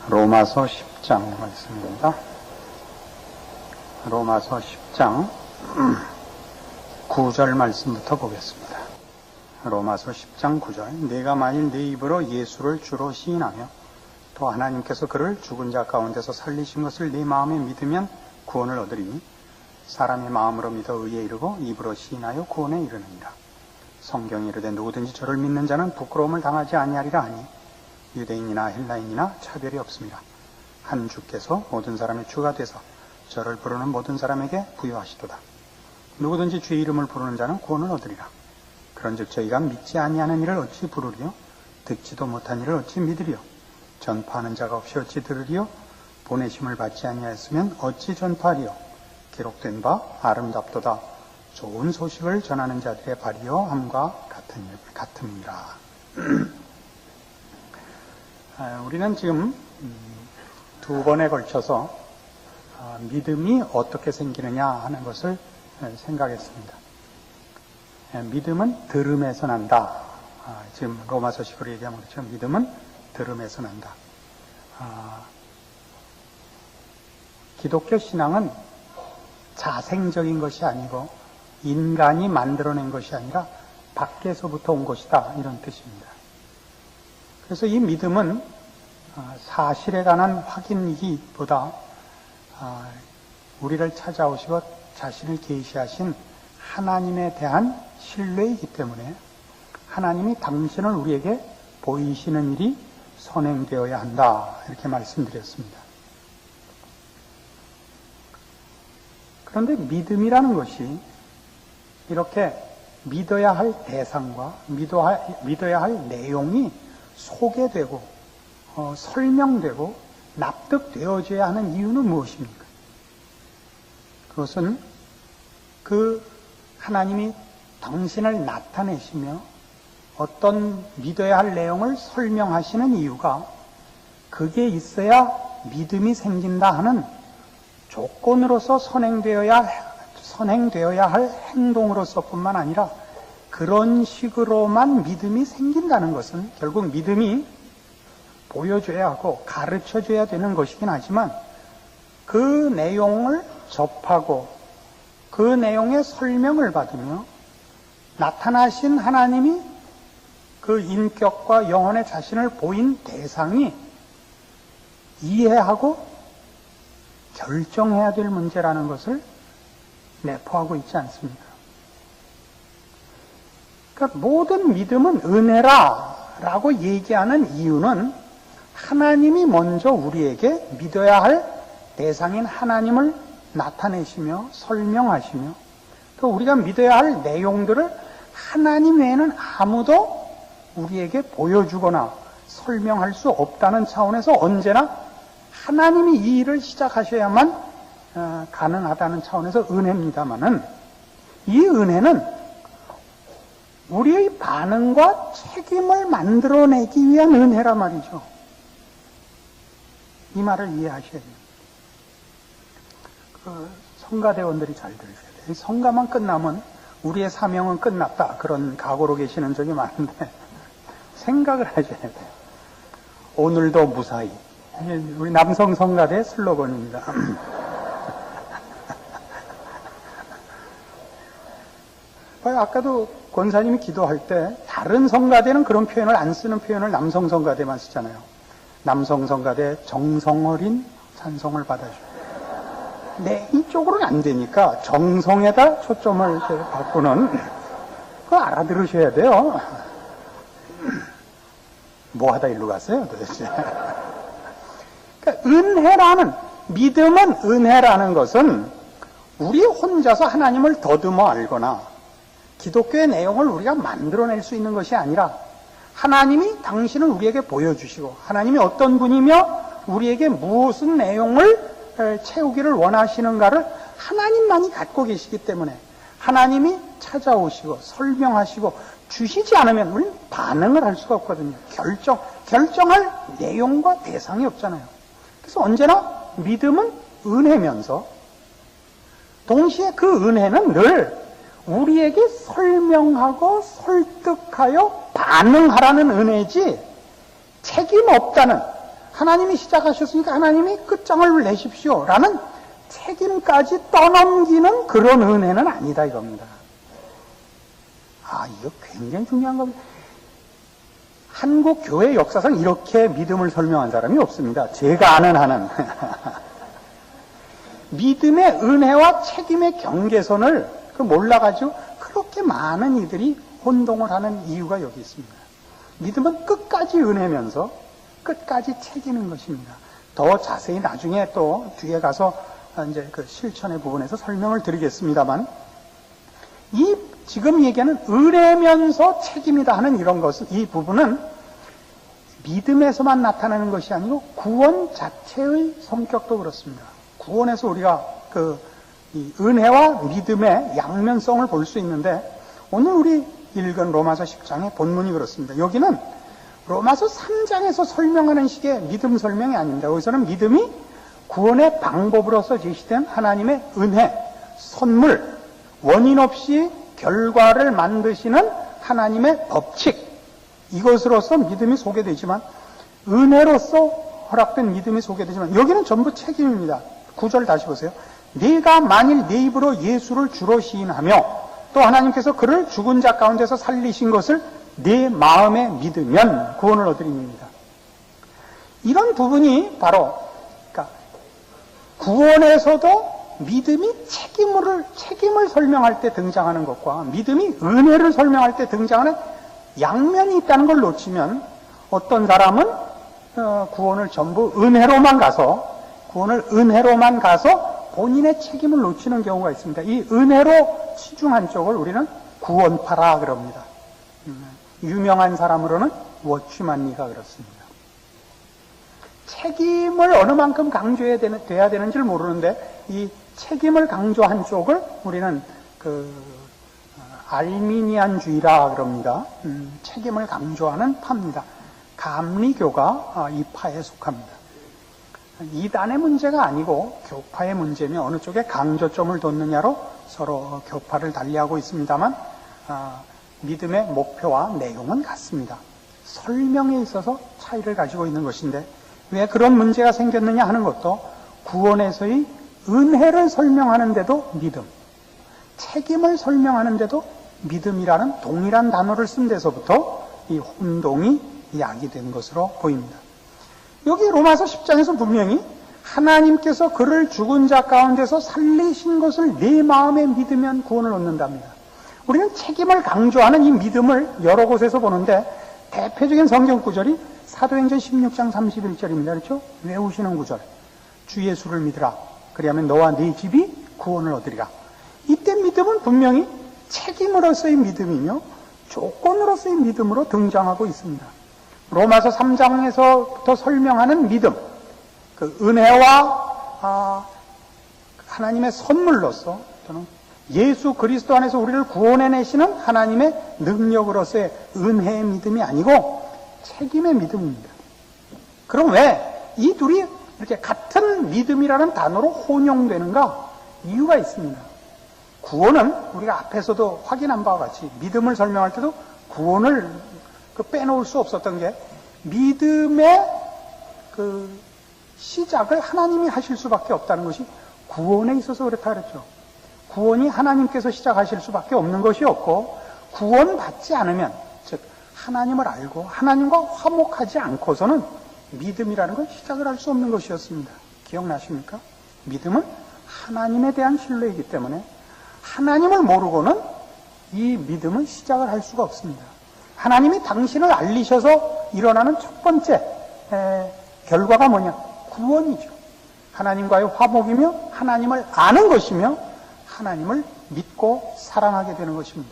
로마서 10장 말씀입니다. 로마서 10장 9절 말씀부터 보겠습니다. 로마서 10장 9절. 내가 만일 내 입으로 예수를 주로 시인하며 또 하나님께서 그를 죽은 자 가운데서 살리신 것을 내 마음에 믿으면 구원을 얻으리니 사람의 마음으로 믿어 의에 이르고 입으로 시인하여 구원에 이르느니라. 성경이 이르되 누구든지 저를 믿는 자는 부끄러움을 당하지 아니하리라 하니 유대인이나 헬라인이나 차별이 없습니다. 한 주께서 모든 사람의 주가 되사 저를 부르는 모든 사람에게 부여하시도다. 누구든지 주의 이름을 부르는 자는 구원을 얻으리라. 그런즉 저희가 믿지 아니하는 일을 어찌 부르리요? 듣지도 못한 일을 어찌 믿으리요? 전파하는 자가 없이 어찌 들으리요? 보내심을 받지 아니하였으면 어찌 전파하리요? 기록된 바 아름답도다. 좋은 소식을 전하는 자들의 발이요 함과 같음이라. 우리는 지금 두 번에 걸쳐서 믿음이 어떻게 생기느냐 하는 것을 생각했습니다. 믿음은 들음에서 난다. 지금 로마서식으로 얘기하면 그렇죠. 믿음은 들음에서 난다. 기독교 신앙은 자생적인 것이 아니고 인간이 만들어낸 것이 아니라 밖에서부터 온 것이다. 이런 뜻입니다. 그래서 이 믿음은 사실에 관한 확인이기보다 우리를 찾아오시고 자신을 계시하신 하나님에 대한 신뢰이기 때문에 하나님이 당신을 우리에게 보이시는 일이 선행되어야 한다. 이렇게 말씀드렸습니다. 그런데 믿음이라는 것이 이렇게 믿어야 할 대상과 믿어야 할 내용이 소개되고 설명되고 납득되어져야 하는 이유는 무엇입니까? 그것은 그 하나님이 당신을 나타내시며 어떤 믿어야 할 내용을 설명하시는 이유가 그게 있어야 믿음이 생긴다 하는 조건으로서 선행되어야 할 행동으로서뿐만 아니라 그런 식으로만 믿음이 생긴다는 것은 결국 믿음이 보여줘야 하고 가르쳐줘야 되는 것이긴 하지만 그 내용을 접하고 그 내용의 설명을 받으며 나타나신 하나님이 그 인격과 영혼의 자신을 보인 대상이 이해하고 결정해야 될 문제라는 것을 내포하고 있지 않습니까? 그러니까 모든 믿음은 은혜라라고 얘기하는 이유는 하나님이 먼저 우리에게 믿어야 할 대상인 하나님을 나타내시며 설명하시며 또 우리가 믿어야 할 내용들을 하나님 외에는 아무도 우리에게 보여주거나 설명할 수 없다는 차원에서 언제나 하나님이 이 일을 시작하셔야만 가능하다는 차원에서 은혜입니다마는 이 은혜는 우리의 반응과 책임을 만들어내기 위한 은혜란 말이죠. 이 말을 이해하셔야 돼요. 성가대원들이 잘 들으셔야 돼요. 성가만 끝나면 우리의 사명은 끝났다. 그런 각오로 계시는 적이 많은데 생각을 하셔야 돼요. 오늘도 무사히. 우리 남성 성가대 슬로건입니다. 아까도 권사님이 기도할 때 다른 성가대는 그런 표현을 안 쓰는 표현을 남성 성가대만 쓰잖아요. 남성 성가대 정성어린 찬송을 받아줘요. 네, 이쪽으로는 안 되니까 정성에다 초점을 바꾸는 그거 알아들으셔야 돼요. 뭐 하다 일로 갔어요 도대체. 그러니까 은혜라는 믿음은 은혜라는 것은 우리 혼자서 하나님을 더듬어 알거나 기독교의 내용을 우리가 만들어낼 수 있는 것이 아니라 하나님이 당신을 우리에게 보여주시고 하나님이 어떤 분이며 우리에게 무슨 내용을 채우기를 원하시는가를 하나님만이 갖고 계시기 때문에 하나님이 찾아오시고 설명하시고 주시지 않으면 우리는 반응을 할 수가 없거든요. 결정할 내용과 대상이 없잖아요. 그래서 언제나 믿음은 은혜면서 동시에 그 은혜는 늘 우리에게 설명하고 설득하여 반응하라는 은혜지 책임 없다는 하나님이 시작하셨으니까 하나님이 끝장을 내십시오 라는 책임까지 떠넘기는 그런 은혜는 아니다 이겁니다. 이거 굉장히 중요한 겁니다. 한국 교회 역사상 이렇게 믿음을 설명한 사람이 없습니다. 제가 아는 한은. 믿음의 은혜와 책임의 경계선을 몰라가지고 그렇게 많은 이들이 혼동을 하는 이유가 여기 있습니다. 믿음은 끝까지 은혜면서 끝까지 책임인 것입니다. 더 자세히 나중에 또 뒤에 가서 이제 그 실천의 부분에서 설명을 드리겠습니다만, 이 지금 얘기하는 은혜면서 책임이다 하는 이런 것은, 이 부분은 믿음에서만 나타나는 것이 아니고 구원 자체의 성격도 그렇습니다. 구원에서 우리가 이 은혜와 믿음의 양면성을 볼 수 있는데, 오늘 우리 읽은 로마서 10장의 본문이 그렇습니다. 여기는 로마서 3장에서 설명하는 식의 믿음 설명이 아닙니다. 여기서는 믿음이 구원의 방법으로서 제시된 하나님의 은혜, 선물, 원인 없이 결과를 만드시는 하나님의 법칙, 이것으로서 믿음이 소개되지만, 은혜로서 허락된 믿음이 소개되지만, 여기는 전부 책임입니다. 9절 다시 보세요. 네가 만일 네 입으로 예수를 주로 시인하며 또 하나님께서 그를 죽은 자 가운데서 살리신 것을 네 마음에 믿으면 구원을 얻으리입니다. 이런 부분이 바로 구원에서도 믿음이 책임을 설명할 때 등장하는 것과 믿음이 은혜를 설명할 때 등장하는 양면이 있다는 걸 놓치면, 어떤 사람은 구원을 전부 은혜로만 가서 본인의 책임을 놓치는 경우가 있습니다. 이 은혜로 치중한 쪽을 우리는 구원파라 그럽니다. 유명한 사람으로는 워치만리가 그렇습니다. 책임을 어느 만큼 강조해야 돼야 되는지를 모르는데, 이 책임을 강조한 쪽을 우리는 알미니안주의라 그럽니다. 책임을 강조하는 파입니다. 감리교가 이 파에 속합니다. 이단의 문제가 아니고 교파의 문제며, 어느 쪽에 강조점을 뒀느냐로 서로 교파를 달리하고 있습니다만, 믿음의 목표와 내용은 같습니다. 설명에 있어서 차이를 가지고 있는 것인데, 왜 그런 문제가 생겼느냐 하는 것도 구원에서의 은혜를 설명하는데도 믿음, 책임을 설명하는데도 믿음이라는 동일한 단어를 쓴 데서부터 이 혼동이 야기된 것으로 보입니다. 여기 로마서 10장에서 분명히 하나님께서 그를 죽은 자 가운데서 살리신 것을 내 마음에 믿으면 구원을 얻는답니다. 우리는 책임을 강조하는 이 믿음을 여러 곳에서 보는데, 대표적인 성경 구절이 사도행전 16장 31절입니다. 그렇죠? 외우시는 구절. 주 예수를 믿으라. 그리하면 너와 네 집이 구원을 얻으리라. 이때 믿음은 분명히 책임으로서의 믿음이며 조건으로서의 믿음으로 등장하고 있습니다. 로마서 3장에서부터 설명하는 믿음, 은혜와 하나님의 선물로서, 또는 예수 그리스도 안에서 우리를 구원해내시는 하나님의 능력으로서의 은혜의 믿음이 아니고 책임의 믿음입니다. 그럼 왜 이 둘이 이렇게 같은 믿음이라는 단어로 혼용되는가? 이유가 있습니다. 구원은 우리가 앞에서도 확인한 바와 같이 믿음을 설명할 때도 구원을 빼놓을 수 없었던 게, 믿음의 시작을 하나님이 하실 수밖에 없다는 것이 구원에 있어서 그렇다 그랬죠. 구원이 하나님께서 시작하실 수밖에 없는 것이 없고, 구원받지 않으면, 즉 하나님을 알고 하나님과 화목하지 않고서는 믿음이라는 걸 시작을 할 수 없는 것이었습니다. 기억나십니까? 믿음은 하나님에 대한 신뢰이기 때문에 하나님을 모르고는 이 믿음은 시작을 할 수가 없습니다. 하나님이 당신을 알리셔서 일어나는 첫 번째 결과가 뭐냐? 구원이죠. 하나님과의 화목이며 하나님을 아는 것이며 하나님을 믿고 사랑하게 되는 것입니다.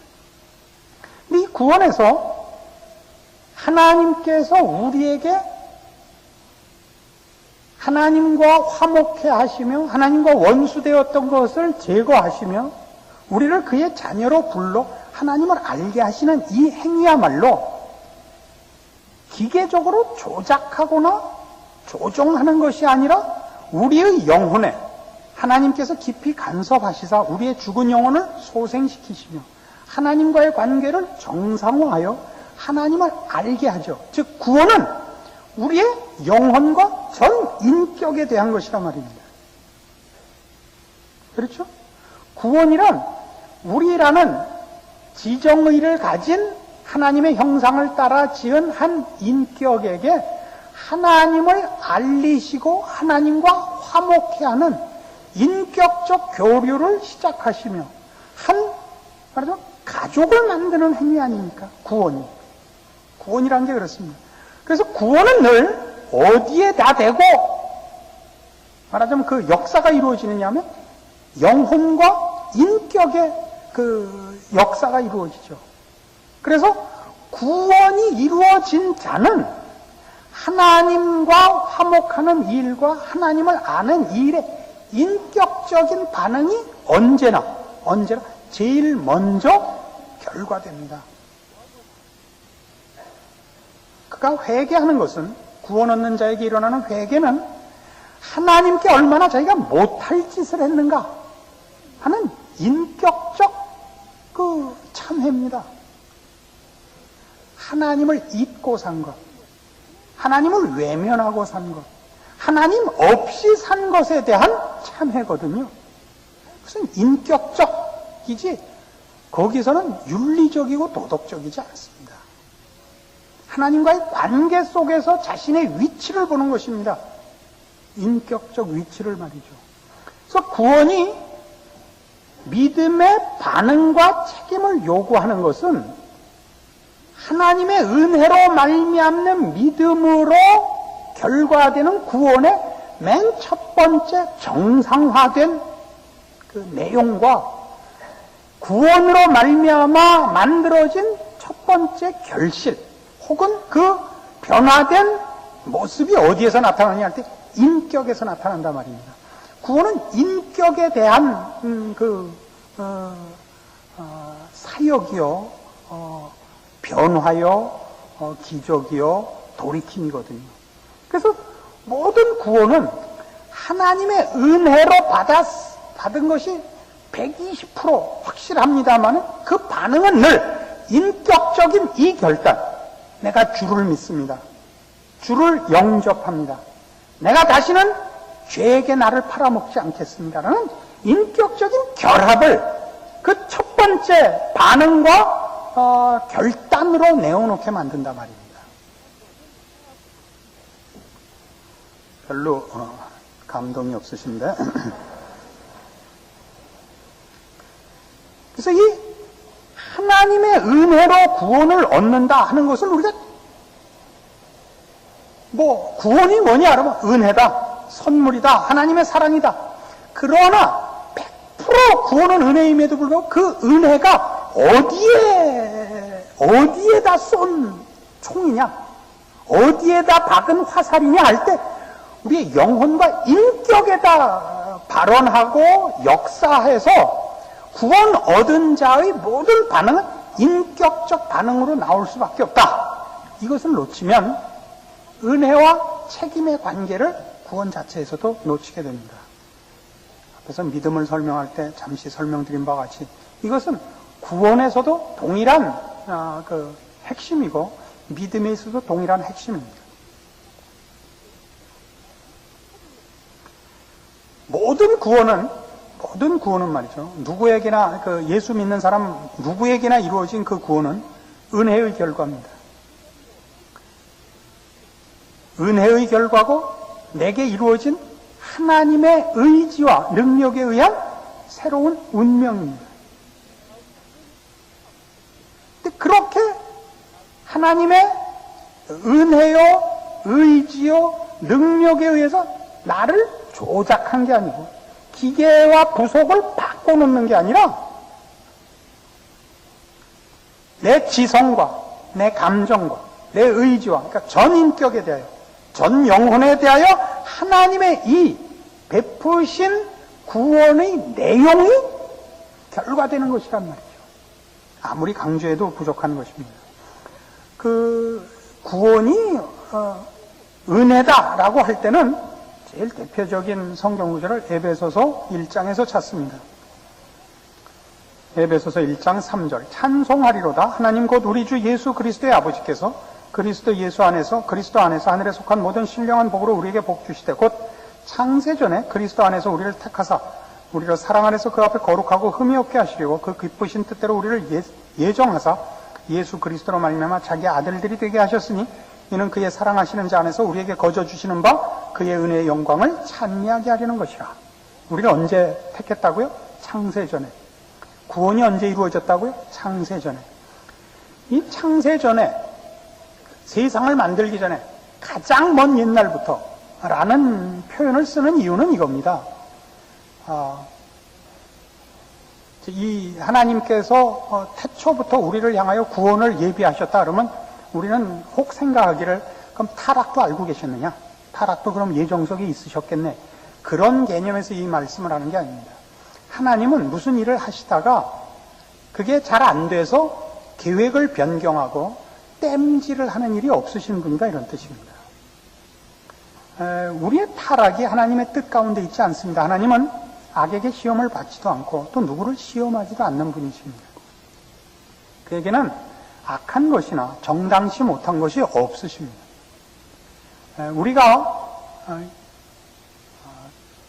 근데 이 구원에서 하나님께서 우리에게 하나님과 화목해 하시며 하나님과 원수되었던 것을 제거하시며 우리를 그의 자녀로 불러 하나님을 알게 하시는 이 행위야말로 기계적으로 조작하거나 조종하는 것이 아니라 우리의 영혼에 하나님께서 깊이 간섭하시사 우리의 죽은 영혼을 소생시키시며 하나님과의 관계를 정상화하여 하나님을 알게 하죠. 즉 구원은 우리의 영혼과 전 인격에 대한 것이란 말입니다. 그렇죠? 구원이란 우리라는 지정의를 가진 하나님의 형상을 따라 지은 한 인격에게 하나님을 알리시고 하나님과 화목케 하는 인격적 교류를 시작하시며 말하자면 가족을 만드는 행위 아닙니까? 구원이. 구원이라는 게 그렇습니다. 그래서 구원은 늘 어디에다 대고 말하자면 그 역사가 이루어지느냐 하면 영혼과 인격의 그 역사가 이루어지죠. 그래서 구원이 이루어진 자는 하나님과 화목하는 일과 하나님을 아는 일에 인격적인 반응이 언제나 제일 먼저 결과됩니다. 그가 회개하는 것은 구원 얻는 자에게 일어나는 회개는 하나님께 얼마나 자기가 못할 짓을 했는가 하는 인격적 그 참회입니다. 하나님을 잊고 산 것, 하나님을 외면하고 산 것, 하나님 없이 산 것에 대한 참회거든요. 무슨 인격적이지 거기서는 윤리적이고 도덕적이지 않습니다. 하나님과의 관계 속에서 자신의 위치를 보는 것입니다. 인격적 위치를 말이죠. 그래서 구원이 믿음의 반응과 책임을 요구하는 것은 하나님의 은혜로 말미암는 믿음으로 결과되는 구원의 맨 첫 번째 정상화된 그 내용과 구원으로 말미암아 만들어진 첫 번째 결실 혹은 그 변화된 모습이 어디에서 나타나느냐 할 때 인격에서 나타난단 말입니다. 구원은 인격에 대한 사역이요, 변화요, 기적이요, 돌이킴이거든요. 그래서 모든 구원은 하나님의 은혜로 받은 것이 120% 확실합니다만 그 반응은 늘 인격적인 이 결단. 내가 주를 믿습니다. 주를 영접합니다. 내가 다시는 죄에게 나를 팔아먹지 않겠습니다라는 인격적인 결합을 그 첫 번째 반응과 결단으로 내어놓게 만든단 말입니다. 별로 감동이 없으신데 그래서 이 하나님의 은혜로 구원을 얻는다 하는 것은 우리가 구원이 뭐냐 그러면 은혜다, 선물이다, 하나님의 사랑이다. 그러나 100% 구원은 은혜임에도 불구하고 그 은혜가 어디에다 쏜 총이냐, 어디에다 박은 화살이냐 할 때 우리의 영혼과 인격에다 발언하고 역사해서 구원 얻은 자의 모든 반응은 인격적 반응으로 나올 수밖에 없다. 이것을 놓치면 은혜와 책임의 관계를 구원 자체에서도 놓치게 됩니다. 앞에서 믿음을 설명할 때 잠시 설명드린 바와 같이 이것은 구원에서도 동일한 그 핵심이고 믿음에 있어도 동일한 핵심입니다. 모든 구원은 말이죠. 누구에게나 예수 믿는 사람 누구에게나 이루어진 그 구원은 은혜의 결과입니다. 은혜의 결과고 내게 이루어진 하나님의 의지와 능력에 의한 새로운 운명입니다. 근데 그렇게 하나님의 은혜요, 의지요, 능력에 의해서 나를 조작한 게 아니고 기계와 부속을 바꿔놓는 게 아니라 내 지성과 내 감정과 내 의지와 그러니까 전 인격에 대하여 전 영혼에 대하여 하나님의 이 베푸신 구원의 내용이 결과되는 것이란 말이죠. 아무리 강조해도 부족한 것입니다. 그 구원이 은혜다라고 할 때는 제일 대표적인 성경 구절을 에베소서 1장에서 찾습니다. 에베소서 1장 3절 찬송하리로다 하나님 곧 우리 주 예수 그리스도의 아버지께서 그리스도 예수 안에서, 그리스도 안에서 하늘에 속한 모든 신령한 복으로 우리에게 복 주시되 곧 창세전에 그리스도 안에서 우리를 택하사 우리를 사랑 안에서 그 앞에 거룩하고 흠이 없게 하시려고 그 기쁘신 뜻대로 우리를 예정하사 예수 그리스도로 말미암아 자기 아들들이 되게 하셨으니 이는 그의 사랑하시는 자 안에서 우리에게 거저 주시는 바 그의 은혜의 영광을 찬미하게 하려는 것이라. 우리를 언제 택했다고요? 창세전에. 구원이 언제 이루어졌다고요? 창세전에. 이 창세전에, 세상을 만들기 전에 가장 먼 옛날부터 라는 표현을 쓰는 이유는 이겁니다. 이 하나님께서 태초부터 우리를 향하여 구원을 예비하셨다 그러면 우리는 혹 생각하기를 그럼 타락도 알고 계셨느냐? 타락도 그럼 예정석에 있으셨겠네? 그런 개념에서 이 말씀을 하는 게 아닙니다. 하나님은 무슨 일을 하시다가 그게 잘 안 돼서 계획을 변경하고 땜질을 하는 일이 없으신 분이다 이런 뜻입니다. 우리의 타락이 하나님의 뜻 가운데 있지 않습니다. 하나님은 악에게 시험을 받지도 않고 또 누구를 시험하지도 않는 분이십니다. 그에게는 악한 것이나 정당치 못한 것이 없으십니다. 우리가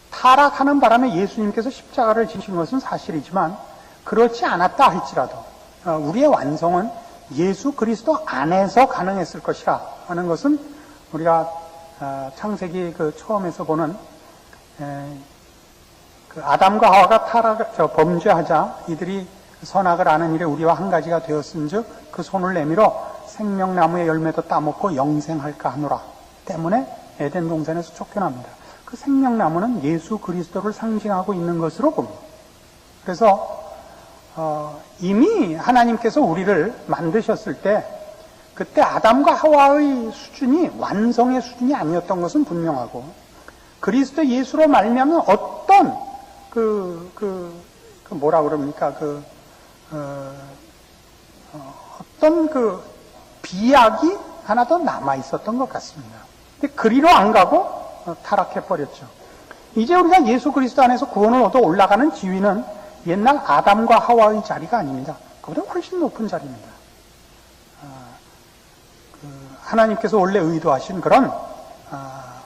타락하는 바람에 예수님께서 십자가를 지신 것은 사실이지만 그렇지 않았다 할지라도 우리의 완성은 예수 그리스도 안에서 가능했을 것이라 하는 것은 우리가 창세기 그 처음에서 보는 그 아담과 하와가 범죄하자 이들이 선악을 아는 일에 우리와 한 가지가 되었은즉 그 손을 내밀어 생명나무의 열매도 따먹고 영생할까 하노라 때문에 에덴 동산에서 쫓겨납니다. 그 생명나무는 예수 그리스도를 상징하고 있는 것으로 봅니다. 그래서 이미 하나님께서 우리를 만드셨을 때 그때 아담과 하와의 수준이 완성의 수준이 아니었던 것은 분명하고 그리스도 예수로 말미암은 어떤 뭐라 그럽니까? 어떤 비약이 하나 더 남아 있었던 것 같습니다. 근데 그리로 안 가고 타락해 버렸죠. 이제 우리가 예수 그리스도 안에서 구원을 얻어 올라가는 지위는 옛날 아담과 하와의 자리가 아닙니다. 그보다 훨씬 높은 자리입니다. 하나님께서 원래 의도하신 그런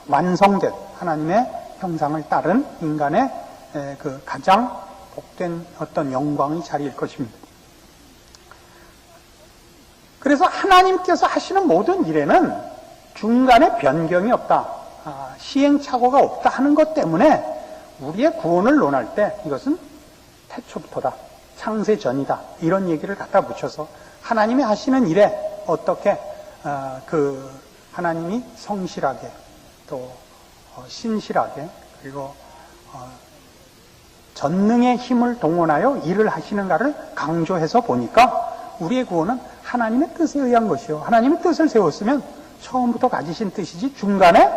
완성된 하나님의 형상을 따른 인간의 그 가장 복된 어떤 영광의 자리일 것입니다. 그래서 하나님께서 하시는 모든 일에는 중간에 변경이 없다, 시행착오가 없다 하는 것 때문에 우리의 구원을 논할 때 이것은 태초부터다, 창세 전이다 이런 얘기를 갖다 붙여서 하나님이 하시는 일에 어떻게 하나님이 성실하게 또 신실하게 그리고 전능의 힘을 동원하여 일을 하시는가를 강조해서 보니까 우리의 구원은 하나님의 뜻에 의한 것이요. 하나님의 뜻을 세웠으면 처음부터 가지신 뜻이지 중간에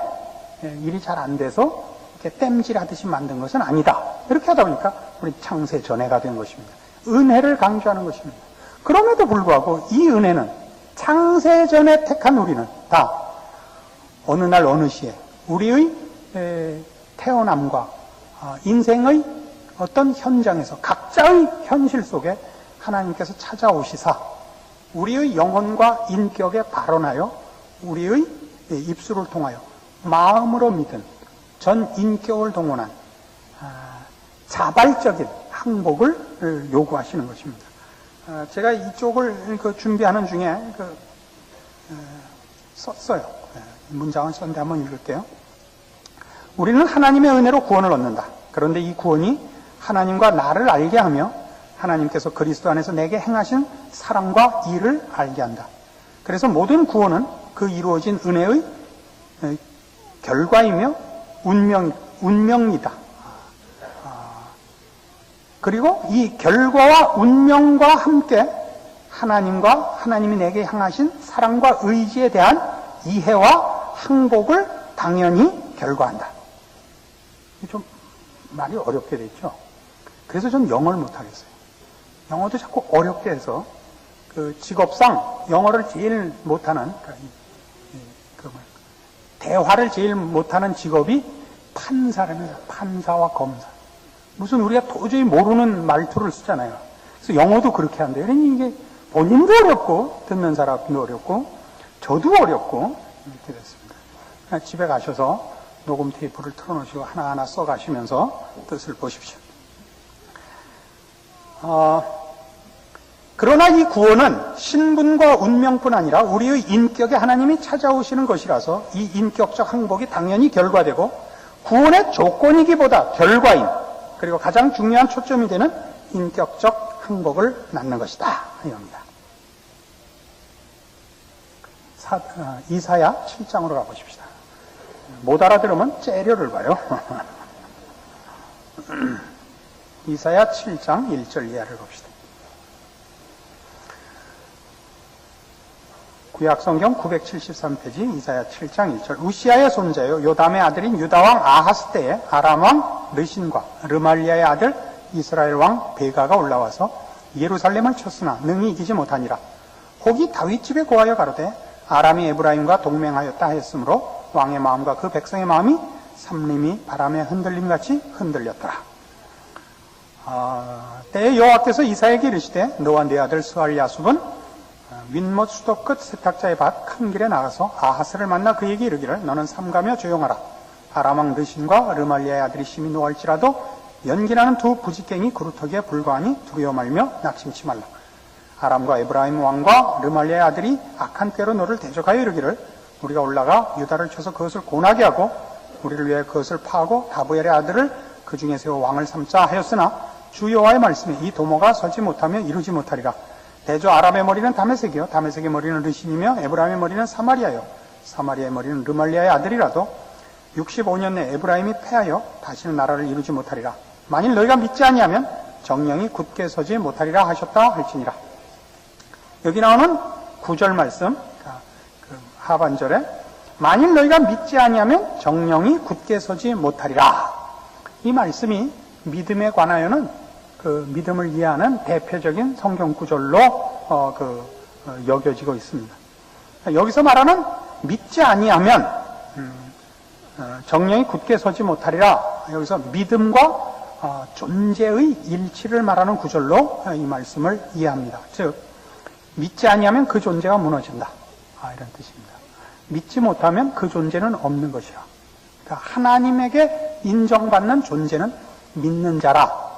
일이 잘 안 돼서 이렇게 땜질하듯이 만든 것은 아니다. 이렇게 하다 보니까 우리 창세 전해가 된 것입니다. 은혜를 강조하는 것입니다. 그럼에도 불구하고 이 은혜는 창세 전에 택한 우리는 다 어느 날 어느 시에 우리의 태어남과 인생의 어떤 현장에서 각자의 현실 속에 하나님께서 찾아오시사 우리의 영혼과 인격에 발언하여 우리의 입술을 통하여 마음으로 믿은 전 인격을 동원한 자발적인 항복을 요구하시는 것입니다. 제가 이쪽을 준비하는 중에 썼어요. 문장을 썼는데 한번 읽을게요. 우리는 하나님의 은혜로 구원을 얻는다. 그런데 이 구원이 하나님과 나를 알게 하며 하나님께서 그리스도 안에서 내게 행하신 사랑과 일을 알게 한다. 그래서 모든 구원은 그 이루어진 은혜의 결과이며 운명이다. 그리고 이 결과와 운명과 함께 하나님과 하나님이 내게 향하신 사랑과 의지에 대한 이해와 항복을 당연히 결과한다. 좀 말이 어렵게 됐죠. 그래서 전 영어를 못하겠어요. 영어도 자꾸 어렵게 해서 직업상 영어를 제일 못하는 대화를 제일 못하는 직업이 판사랍니다. 판사와 검사. 무슨 우리가 도저히 모르는 말투를 쓰잖아요. 그래서 영어도 그렇게 한대요. 그러니 이게 본인도 어렵고 듣는 사람도 어렵고 저도 어렵고 이렇게 됐습니다. 집에 가셔서 녹음 테이프를 틀어놓으시고 하나하나 써가시면서 뜻을 보십시오. 그러나 이 구원은 신분과 운명뿐 아니라 우리의 인격에 하나님이 찾아오시는 것이라서 이 인격적 항복이 당연히 결과되고 구원의 조건이기보다 결과인, 그리고 가장 중요한 초점이 되는 인격적 항복을 낳는 것이다 이겁니다. 이사야 7장으로 가보십시다. 못 알아들으면 째려를 봐요. 이사야 7장 1절 이하를 봅시다. 구약성경 973페이지 이사야 7장 1절. 우시아의 손자요 요담의 아들인 유다왕 아하스 때에 아람왕 르신과 르말리아의 아들 이스라엘왕 베가가 올라와서 예루살렘을 쳤으나 능히 이기지 못하니라. 혹이 다윗집에 고하여 가로되 아람이 에브라임과 동맹하였다 하였으므로 왕의 마음과 그 백성의 마음이 삼림이 바람의 흔들림같이 흔들렸더라. 때에 여호와께서 이사야에게 이르시되 너와 네 아들 스알 야숲은 윗못 수도 끝 세탁자의 밭 큰 길에 나가서 아하스를 만나 그에게 이르기를 너는 삼가며 조용하라. 아람왕 르신과 르말리아의 아들이 심히 노할지라도 연기나는 두 부지깽이 그루터기에 불과하니 두려워 말며 낙심치 말라. 아람과 에브라임 왕과 르말리아의 아들이 악한 꾀로 너를 대적하여 이르기를 우리가 올라가 유다를 쳐서 그것을 고나게 하고 우리를 위해 그것을 파하고 다브엘의 아들을 그 중에 세워 왕을 삼자 하였으나 주 여호와의 말씀에 이 도모가 서지 못하며 이루지 못하리라. 대저 아람의 머리는 다메섹이요 다메섹의 머리는 르신이며 에브라임의 머리는 사마리아요 사마리아의 머리는 르말리아의 아들이라도 65년 내 에브라임이 패하여 다시는 나라를 이루지 못하리라. 만일 너희가 믿지 아니하면 정령이 굳게 서지 못하리라 하셨다 할지니라. 여기 나오는 9절 말씀, 그 하반절에 만일 너희가 믿지 아니하면 정령이 굳게 서지 못하리라. 이 말씀이 믿음에 관하여는 그 믿음을 이해하는 대표적인 성경 구절로 여겨지고 있습니다. 여기서 말하는 믿지 아니하면 정령이 굳게 서지 못하리라. 여기서 믿음과 존재의 일치를 말하는 구절로 이 말씀을 이해합니다. 즉 믿지 아니하면 그 존재가 무너진다. 이런 뜻입니다. 믿지 못하면 그 존재는 없는 것이라. 그러니까 하나님에게 인정받는 존재는 믿는 자라.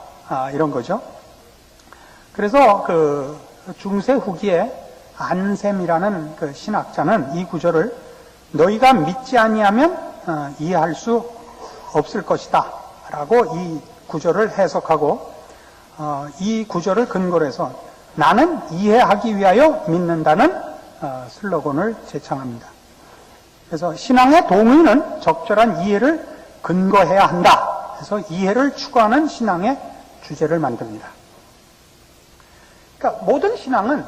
이런 거죠. 그래서 그 중세 후기에 안셈이라는 그 신학자는 이 구절을 너희가 믿지 아니하면 이해할 수 없을 것이다 라고 이 구절을 해석하고 이 구절을 근거로 해서 나는 이해하기 위하여 믿는다는 슬로건을 제창합니다. 그래서 신앙의 동의는 적절한 이해를 근거해야 한다. 그래서 이해를 추구하는 신앙의 주제를 만듭니다. 그러니까 모든 신앙은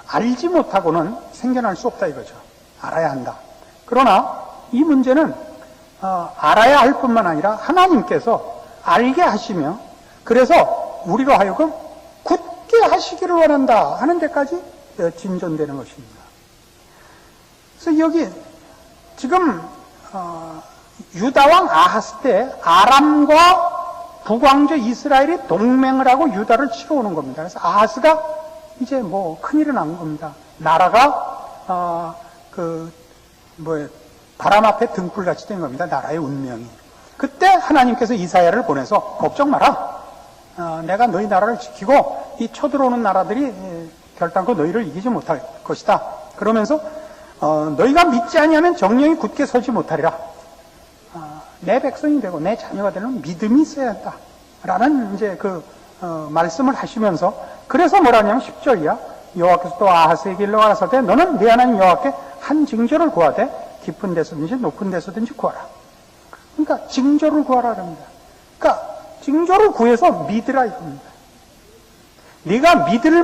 알지 못하고는 생겨날 수 없다 이거죠. 알아야 한다. 그러나 이 문제는 알아야 할 뿐만 아니라 하나님께서 알게 하시며 그래서 우리로 하여금 굳게 하시기를 원한다 하는 데까지 진전되는 것입니다. 그래서 여기 지금 유다왕 아하스 때 아람과 북왕조 이스라엘이 동맹을 하고 유다를 치러 오는 겁니다. 그래서 아하스가 이제 뭐 큰일이 난 겁니다. 나라가 바람 앞에 등불같이 된 겁니다. 나라의 운명이. 그때 하나님께서 이사야를 보내서 걱정 마라. 내가 너희 나라를 지키고 이 쳐들어오는 나라들이 결단코 너희를 이기지 못할 것이다. 그러면서 너희가 믿지 아니하면 정령이 굳게 서지 못하리라. 내 백성이 되고 내 자녀가 되는 믿음이 있어야 한다. 라는 이제 말씀을 하시면서 그래서 뭐라냐면 10절이야. 여호와께서 또 아하스에게 일러 가라사대 너는 네 하나님 여호와께 한 징조를 구하되 깊은 데서든지 높은 데서든지 구하라. 그러니까 징조를 구하라 그럽니다. 그러니까 징조를 구해서 믿으라 이겁니다. 네가 믿을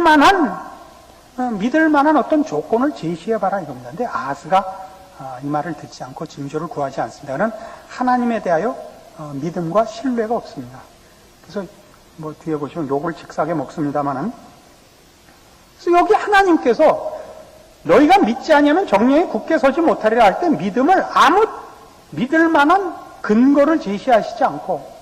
만한 어떤 조건을 제시해봐라 이겁니다. 근데 아하스가 이 말을 듣지 않고 징조를 구하지 않습니다. 그는 하나님에 대하여 믿음과 신뢰가 없습니다. 그래서 뭐 뒤에 보시면 욕을 직사하게 먹습니다만은 그래서 여기 하나님께서 너희가 믿지 아니하면 정령이 굳게 서지 못하리라 할 때 믿음을 아무 믿을 만한 근거를 제시하시지 않고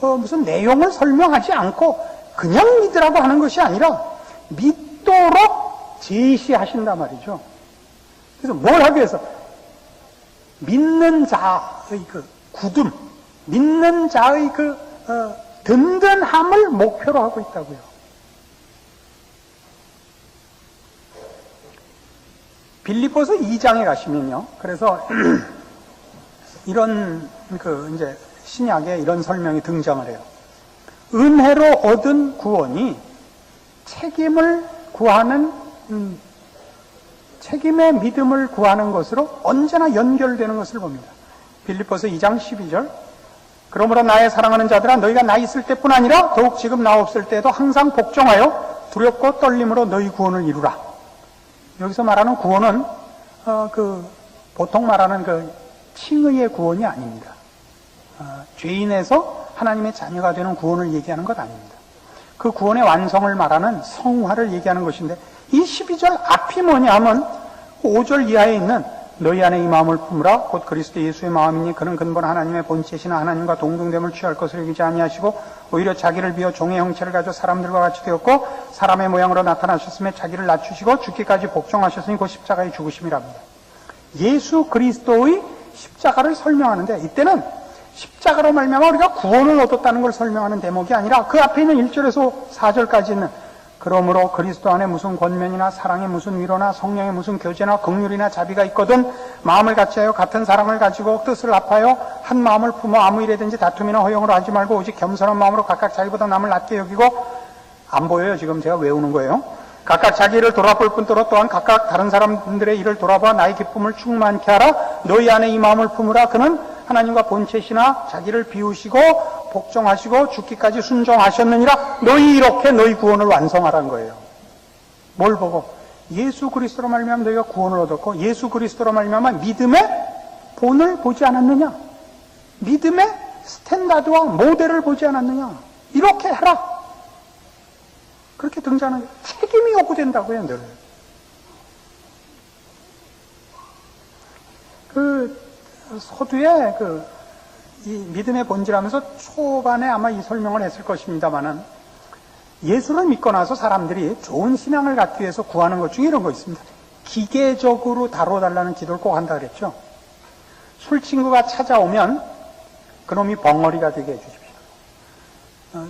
무슨 내용을 설명하지 않고 그냥 믿으라고 하는 것이 아니라 믿도록 제시하신단 말이죠. 그래서 뭘 하기 위해서? 믿는 자의 그 굳음, 믿는 자의 그 든든함을 목표로 하고 있다고요. 빌립보서 2장에 가시면요. 그래서 이런 이제 신약에 이런 설명이 등장을 해요. 은혜로 얻은 구원이 책임을 구하는 책임의 믿음을 구하는 것으로 언제나 연결되는 것을 봅니다. 빌립보서 2장 12절. 그러므로 나의 사랑하는 자들아, 너희가 나 있을 때뿐 아니라 더욱 지금 나 없을 때에도 항상 복종하여 두렵고 떨림으로 너희 구원을 이루라. 여기서 말하는 구원은 보통 말하는 칭의의 구원이 아닙니다. 죄인에서 하나님의 자녀가 되는 구원을 얘기하는 것 아닙니다. 그 구원의 완성을 말하는 성화를 얘기하는 것인데, 이 12절 앞이 뭐냐 하면 5절 이하에 있는 너희 안에 이 마음을 품으라 곧 그리스도 예수의 마음이니 그는 근본 하나님의 본체시나 하나님과 동등됨을 취할 것을 여기지 아니하시고 오히려 자기를 비워 종의 형체를 가지고 사람들과 같이 되었고 사람의 모양으로 나타나셨으며 자기를 낮추시고 죽기까지 복종하셨으니 곧 십자가의 죽으심이랍니다. 예수 그리스도의 십자가를 설명하는데, 이때는 십자가로 말미암아 우리가 구원을 얻었다는 걸 설명하는 대목이 아니라 그 앞에 있는 1절에서 4절까지 있는 그러므로 그리스도 안에 무슨 권면이나 사랑의 무슨 위로나 성령의 무슨 교제나 긍휼이나 자비가 있거든 마음을 같이하여 같은 사랑을 가지고 뜻을 합하여 한 마음을 품어 아무 일에든지 다툼이나 허용으로 하지 말고 오직 겸손한 마음으로 각각 자기보다 남을 낮게 여기고, 안 보여요 지금 제가 외우는 거예요. 각각 자기 일을 돌아볼 뿐더러 또한 각각 다른 사람들의 일을 돌아봐 나의 기쁨을 충만케 하라. 너희 안에 이 마음을 품으라. 그는 하나님과 본체시나 자기를 비우시고 복종하시고 죽기까지 순종하셨느니라. 너희 이렇게 너희 구원을 완성하라는 거예요. 뭘 보고? 예수 그리스도로 말미암아 너희가 구원을 얻었고 예수 그리스도로 말미암아 믿음의 본을 보지 않았느냐? 믿음의 스탠다드와 모델을 보지 않았느냐? 이렇게 해라. 그렇게 등장하는 책임이 요구된다고요, 늘. 서두에 이 믿음의 본질하면서 초반에 아마 이 설명을 했을 것입니다만은, 예수를 믿고 나서 사람들이 좋은 신앙을 갖기 위해서 구하는 것 중에 이런 거 있습니다. 기계적으로 다뤄달라는 기도를 꼭 한다 그랬죠. 술친구가 찾아오면 그놈이 벙어리가 되게 해주십시오.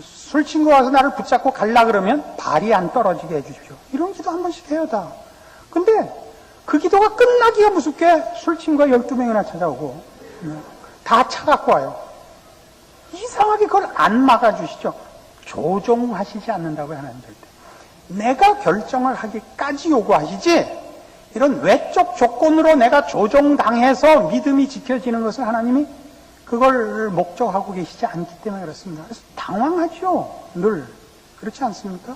술친구가 와서 나를 붙잡고 갈라 그러면 발이 안 떨어지게 해주십시오. 이런 기도 한 번씩 해요, 다. 근데 그 기도가 끝나기가 무섭게 술친구가 12명이나 찾아오고 다 차갖고 와요. 이상하게 그걸 안 막아주시죠. 조종하시지 않는다고요, 하나님 절대. 내가 결정을 하기까지 요구하시지, 이런 외적 조건으로 내가 조종당해서 믿음이 지켜지는 것을 하나님이 그걸 목적하고 계시지 않기 때문에 그렇습니다. 그래서 당황하죠, 늘. 그렇지 않습니까?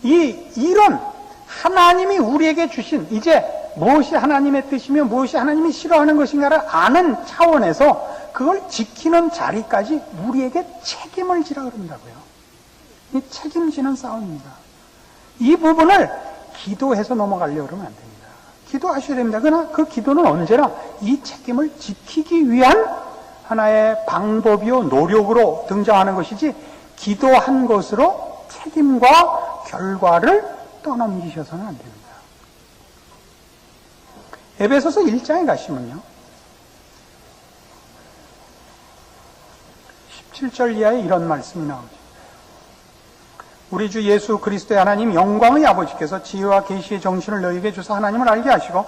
이런 하나님이 우리에게 주신, 이제 무엇이 하나님의 뜻이며 무엇이 하나님이 싫어하는 것인가를 아는 차원에서 그걸 지키는 자리까지 우리에게 책임을 지라 그런다고요. 이 책임지는 싸움입니다. 이 부분을 기도해서 넘어가려고 그러면 안 됩니다. 기도하셔야 됩니다. 그러나 그 기도는 언제나 이 책임을 지키기 위한 하나의 방법이요 노력으로 등장하는 것이지, 기도한 것으로 책임과 결과를 떠넘기셔서는 안 됩니다. 에베소서 1장에 가시면요, 17절 이하에 이런 말씀이 나오죠. 우리 주 예수 그리스도의 하나님 영광의 아버지께서 지혜와 계시의 정신을 너희에게 주사 하나님을 알게 하시고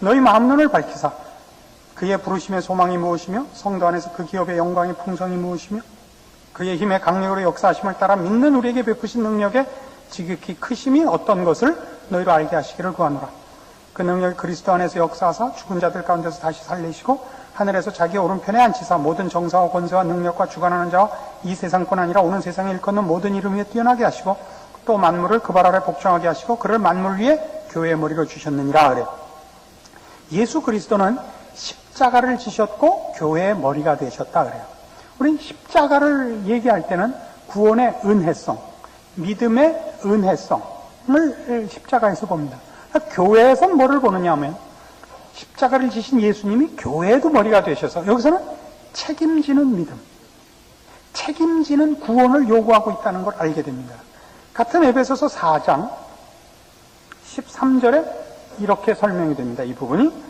너희 마음 눈을 밝히사 그의 부르심의 소망이 무엇이며 성도 안에서 그 기업의 영광의 풍성이 무엇이며 그의 힘의 강력으로 역사하심을 따라 믿는 우리에게 베푸신 능력의 지극히 크심이 어떤 것을 너희로 알게 하시기를 구하노라. 그 능력이 그리스도 안에서 역사하사 죽은 자들 가운데서 다시 살리시고 하늘에서 자기 오른편에 앉히사 모든 정사와 권세와 능력과 주관하는 자와 이 세상뿐 아니라 오는 세상에 일컫는 모든 이름 위에 뛰어나게 하시고 또 만물을 그 발 아래 복종하게 하시고 그를 만물 위에 교회의 머리로 주셨느니라 그래요. 예수 그리스도는 십자가를 지셨고 교회의 머리가 되셨다 그래요. 우리는 십자가를 얘기할 때는 구원의 은혜성, 믿음의 은혜성을 십자가에서 봅니다. 교회에서 뭐를 보느냐 하면 십자가를 지신 예수님이 교회에도 머리가 되셔서 여기서는 책임지는 믿음, 책임지는 구원을 요구하고 있다는 걸 알게 됩니다. 같은 에베소서 4장 13절에 이렇게 설명이 됩니다. 이 부분이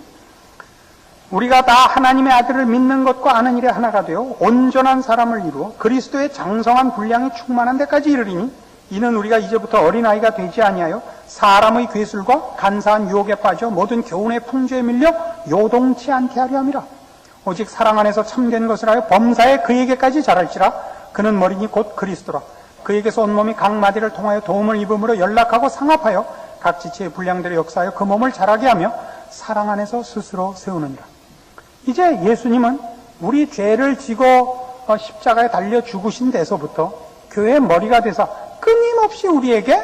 우리가 다 하나님의 아들을 믿는 것과 아는 일에 하나가 되어 온전한 사람을 이루어 그리스도의 장성한 분량이 충만한 데까지 이르리니 이는 우리가 이제부터 어린아이가 되지 아니하여 사람의 괴술과 간사한 유혹에 빠져 모든 교훈의 풍조에 밀려 요동치 않게 하려 함이라. 오직 사랑 안에서 참된 것을 하여 범사에 그에게까지 자랄지라. 그는 머리니 곧 그리스도라. 그에게서 온몸이 각 마디를 통하여 도움을 입음으로 연락하고 상합하여 각 지체의 분량대로 역사하여 그 몸을 자라게 하며 사랑 안에서 스스로 세우느니라. 이제 예수님은 우리 죄를 지고 십자가에 달려 죽으신 데서부터 교회의 머리가 되사 끊임없이 우리에게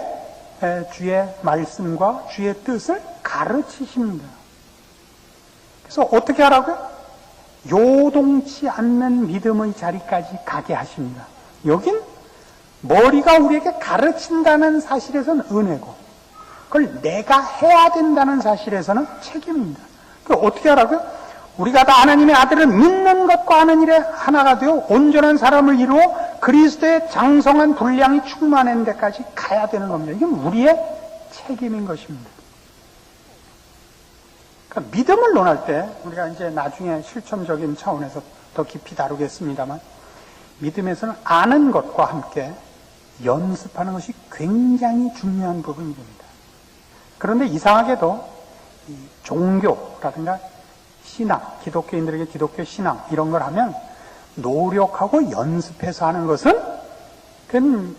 주의 말씀과 주의 뜻을 가르치십니다. 그래서 어떻게 하라고요? 요동치 않는 믿음의 자리까지 가게 하십니다. 여긴 머리가 우리에게 가르친다는 사실에서는 은혜고 그걸 내가 해야 된다는 사실에서는 책임입니다. 그걸 어떻게 하라고요? 우리가 다 하나님의 아들을 믿는 것과 아는 일에 하나가 되어 온전한 사람을 이루어 그리스도의 장성한 분량이 충만한 데까지 가야 되는 겁니다. 이게 우리의 책임인 것입니다. 그러니까 믿음을 논할 때 우리가 이제 나중에 실천적인 차원에서 더 깊이 다루겠습니다만 믿음에서는 아는 것과 함께 연습하는 것이 굉장히 중요한 부분이 됩니다. 그런데 이상하게도 이 종교라든가 신앙, 기독교인들에게 기독교 신앙 이런 걸 하면 노력하고 연습해서 하는 것은 그건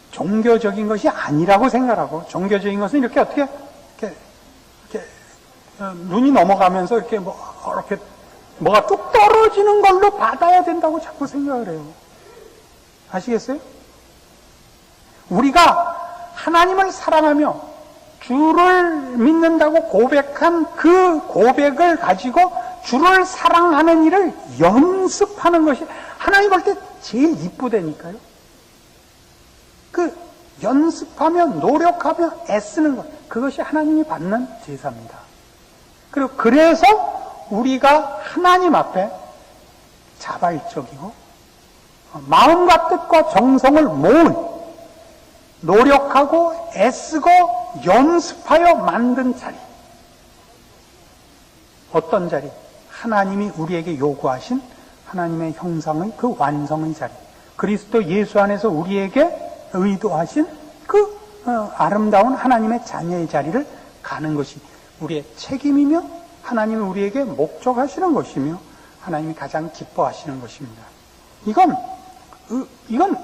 종교적인 것이 아니라고 생각하고 종교적인 것은 이렇게 어떻게 눈이 넘어가면서 이렇게 이렇게 뭐가 뚝 떨어지는 걸로 받아야 된다고 자꾸 생각을 해요. 아시겠어요? 우리가 하나님을 사랑하며 주를 믿는다고 고백한 그 고백을 가지고 주를 사랑하는 일을 연습하는 것이 하나님 볼 때 제일 이쁘다니까요. 그 연습하며 노력하며 애쓰는 것, 그것이 하나님이 받는 제사입니다. 그리고 그래서 우리가 하나님 앞에 자발적이고 마음과 뜻과 정성을 모은 노력하고 애쓰고 연습하여 만든 자리. 어떤 자리? 하나님이 우리에게 요구하신 하나님의 형상의 그 완성의 자리. 그리스도 예수 안에서 우리에게 의도하신 그 아름다운 하나님의 자녀의 자리를 가는 것이 우리의 책임이며 하나님이 우리에게 목적하시는 것이며 하나님이 가장 기뻐하시는 것입니다. 이건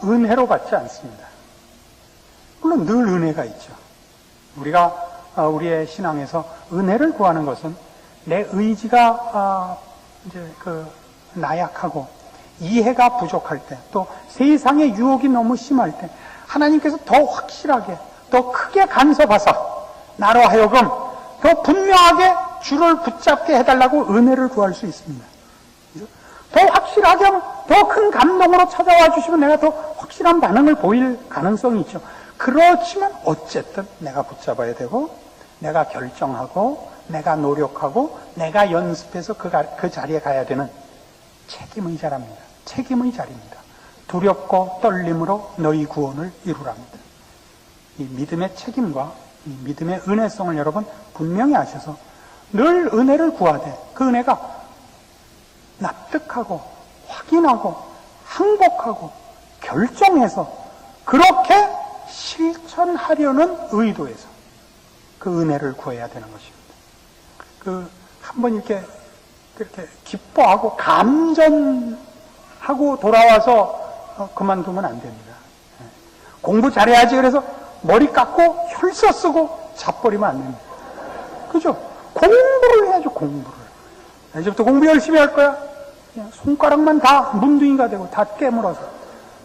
은혜로 받지 않습니다. 물론 늘 은혜가 있죠. 우리가 우리의 신앙에서 은혜를 구하는 것은 내 의지가 이제 나약하고 이해가 부족할 때, 또 세상의 유혹이 너무 심할 때 하나님께서 더 확실하게, 더 크게 간섭하사 나로 하여금 더 분명하게 주를 붙잡게 해달라고 은혜를 구할 수 있습니다. 더 확실하게, 더 큰 감동으로 찾아와 주시면 내가 더 확실한 반응을 보일 가능성이 있죠. 그렇지만 어쨌든 내가 붙잡아야 되고, 내가 결정하고, 내가 노력하고, 내가 연습해서 그 자리에 가야 되는 책임의 자리입니다. 책임의 자리입니다. 두렵고 떨림으로 너희 구원을 이루랍니다. 이 믿음의 책임과 이 믿음의 은혜성을 여러분 분명히 아셔서 늘 은혜를 구하되 그 은혜가 납득하고 확인하고 항복하고 결정해서 그렇게 실천하려는 의도에서 그 은혜를 구해야 되는 것입니다. 한번 이렇게 기뻐하고 감전하고 돌아와서 그만두면 안 됩니다. 공부 잘해야지 그래서 머리 깎고 혈서 쓰고 자버리면 안 됩니다. 그죠? 공부를 해야죠, 공부를. 이제부터 공부 열심히 할 거야. 그냥 손가락만 다 문둥이가 되고 다 깨물어서.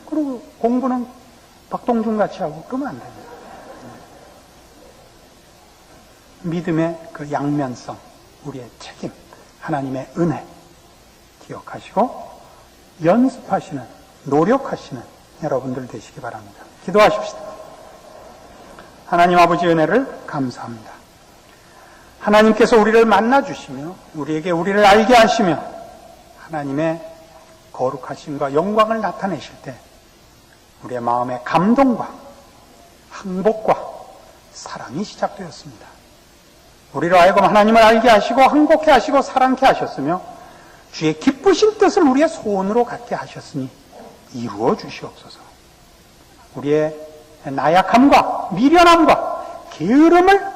그리고 공부는 박동준 같이 하고 그러면 안 됩니다. 믿음의 그 양면성, 우리의 책임, 하나님의 은혜 기억하시고 연습하시는, 노력하시는 여러분들 되시기 바랍니다. 기도하십시다. 하나님 아버지 은혜를 감사합니다. 하나님께서 우리를 만나주시며 우리에게 우리를 알게 하시며 하나님의 거룩하심과 영광을 나타내실 때 우리의 마음에 감동과 항복과 사랑이 시작되었습니다. 우리로 하여금 하나님을 알게 하시고 항복케 하시고 사랑케 하셨으며 주의 기쁘신 뜻을 우리의 소원으로 갖게 하셨으니 이루어 주시옵소서. 우리의 나약함과 미련함과 게으름을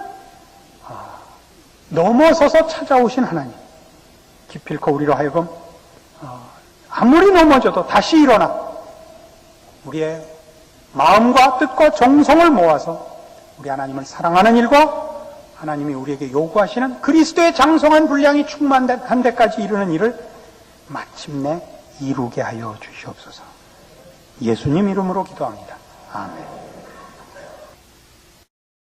넘어서서 찾아오신 하나님, 기필코 우리로 하여금 아무리 넘어져도 다시 일어나 우리의 마음과 뜻과 정성을 모아서 우리 하나님을 사랑하는 일과 하나님이 우리에게 요구하시는 그리스도의 장성한 분량이 충만한 데까지 이르는 일을 마침내 이루게 하여 주시옵소서. 예수님 이름으로 기도합니다. 아멘.